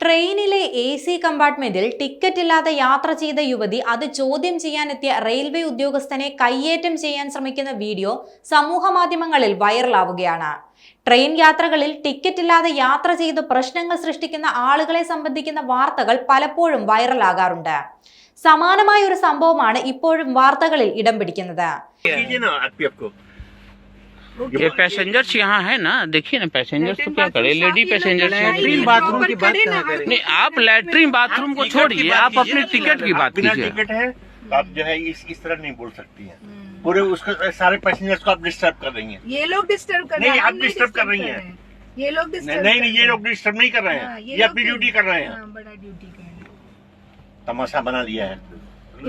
ട്രെയിനിലെ AC കമ്പാർട്ട്മെന്റിൽ ticket ഇല്ലാതെ യാത്ര ചെയ്ത യുവതി അത് ചോദ്യം ചെയ്യാനെത്തിയ റെയിൽവേ ഉദ്യോഗസ്ഥനെ കയ്യേറ്റം ചെയ്യാൻ ശ്രമിക്കുന്ന വീഡിയോ സമൂഹ മാധ്യമങ്ങളിൽ വൈറലാവുകയാണ്. ട്രെയിൻ യാത്രകളിൽ ടിക്കറ്റ് ഇല്ലാതെ യാത്ര ചെയ്ത് പ്രശ്നങ്ങൾ സൃഷ്ടിക്കുന്ന ആളുകളെ സംബന്ധിക്കുന്ന വാർത്തകൾ പലപ്പോഴും വൈറലാകാറുണ്ട്. സമാനമായ ഒരു സംഭവമാണ് ഇപ്പോഴും വാർത്തകളിൽ ഇടം പിടിക്കുന്നത്. ये पैसेंजर्स यहाँ है ना, देखिए ना पैसेंजर्स तो क्या करे, लेडी पैसेंजर्स बाथरूम की बात नहीं, आप लैट्रिन बाथरूम को छोड़िए, आप अपने टिकट की बात कीजिए। टिकट है आप जो है इस तरह नहीं बोल सकती हैं। पूरे उसको सारे पैसेंजर्स को आप डिस्टर्ब कर रही हैं। ये लोग डिस्टर्ब कर रहे हैं। नहीं, आप डिस्टर्ब कर रही हैं। ये लोग डिस्टर्ब नहीं, ये लोग डिस्टर्ब नहीं कर रहे हैं, ये अपनी ड्यूटी कर रहे हैं। बड़ा ड्यूटी कर रहे हैं। तमाशा बना लिया है।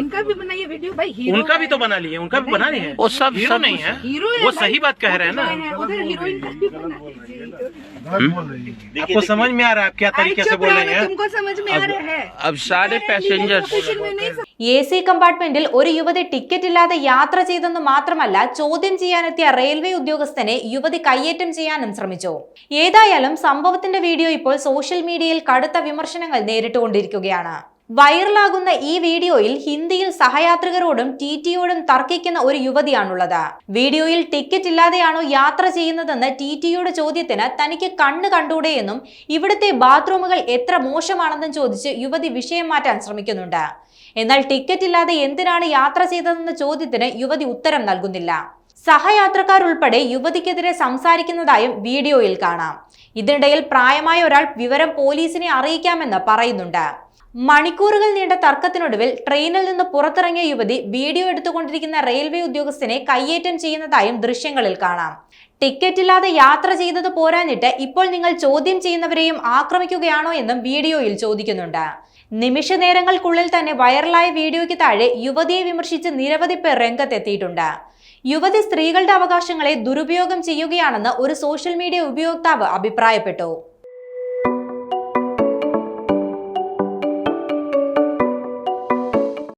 इनका भी बनाइए वीडियो भाई, हीरो उनका भी तो बना लिए, उनका भी बना लिए हैं। वो सब हीरो नहीं है, हीरो है वो भाई। सही बात कह रहे हैं ना। उधर हीरोइन का भी बना लीजिए। आपको समझ में आ रहा है आप क्या तरीके से बोल रहे हैं? तुमको समझ में आ रहा है। अब सारे पैसेंजर्स AC കമ്പാർട്ട്മെന്റിൽ ഒരു യുവതി ടിക്കറ്റ് ഇല്ലാതെ യാത്ര ചെയ്തെന്ന് മാത്രമല്ല, ചോദ്യം ചെയ്യാനെത്തിയ റെയിൽവേ ഉദ്യോഗസ്ഥനെ യുവതി കയ്യേറ്റം ചെയ്യാനും ശ്രമിച്ചു. ഏതായാലും സംഭവത്തിന്റെ വീഡിയോ ഇപ്പോൾ സോഷ്യൽ മീഡിയയിൽ കടുത്ത വിമർശനങ്ങൾ നേരിട്ടുകൊണ്ടിരിക്കുകയാണ്. വൈറലാകുന്ന ഈ വീഡിയോയിൽ ഹിന്ദിയിൽ സഹയാത്രികരോടും TTയോടും തർക്കിക്കുന്ന ഒരു യുവതിയാണുള്ളത്. വീഡിയോയിൽ ടിക്കറ്റ് ഇല്ലാതെയാണോ യാത്ര ചെയ്യുന്നതെന്ന് TTയുടെ ചോദ്യത്തിന് തനിക്ക് കണ്ണ് കണ്ടൂടെയെന്നും ഇവിടുത്തെ ബാത്റൂമുകൾ എത്ര മോശമാണെന്നും ചോദിച്ച് യുവതി വിഷയം മാറ്റാൻ ശ്രമിക്കുന്നുണ്ട്. എന്നാൽ ടിക്കറ്റ് ഇല്ലാതെ എന്തിനാണ് യാത്ര ചെയ്തതെന്ന ചോദ്യത്തിന് യുവതി ഉത്തരം നൽകുന്നില്ല. സഹയാത്രക്കാരുൾപ്പെടെ യുവതിക്കെതിരെ സംസാരിക്കുന്നതായും വീഡിയോയിൽ കാണാം. ഇതിനിടയിൽ പ്രായമായ ഒരാൾ വിവരം പോലീസിനെ അറിയിക്കാമെന്ന് പറയുന്നുണ്ട്. മണിക്കൂറുകൾ നീണ്ട തർക്കത്തിനൊടുവിൽ ട്രെയിനിൽ നിന്ന് പുറത്തിറങ്ങിയ യുവതി വീഡിയോ എടുത്തുകൊണ്ടിരിക്കുന്ന റെയിൽവേ ഉദ്യോഗസ്ഥനെ കയ്യേറ്റം ചെയ്യുന്നതായും ദൃശ്യങ്ങളിൽ കാണാം. ടിക്കറ്റ് ഇല്ലാതെ യാത്ര ചെയ്തത് പോരാഞ്ഞിട്ട് ഇപ്പോൾ നിങ്ങൾ ചോദ്യം ചെയ്യുന്നവരെയും ആക്രമിക്കുകയാണോ എന്നും വീഡിയോയിൽ ചോദിക്കുന്നുണ്ട്. നിമിഷ നേരങ്ങൾക്കുള്ളിൽ തന്നെ വൈറലായ വീഡിയോയ്ക്ക് താഴെ യുവതിയെ വിമർശിച്ച് നിരവധി പേർ രംഗത്തെത്തിയിട്ടുണ്ട്. യുവതി സ്ത്രീകളുടെ അവകാശങ്ങളെ ദുരുപയോഗം ചെയ്യുകയാണെന്ന് ഒരു സോഷ്യൽ മീഡിയ ഉപയോക്താവ് അഭിപ്രായപ്പെട്ടു.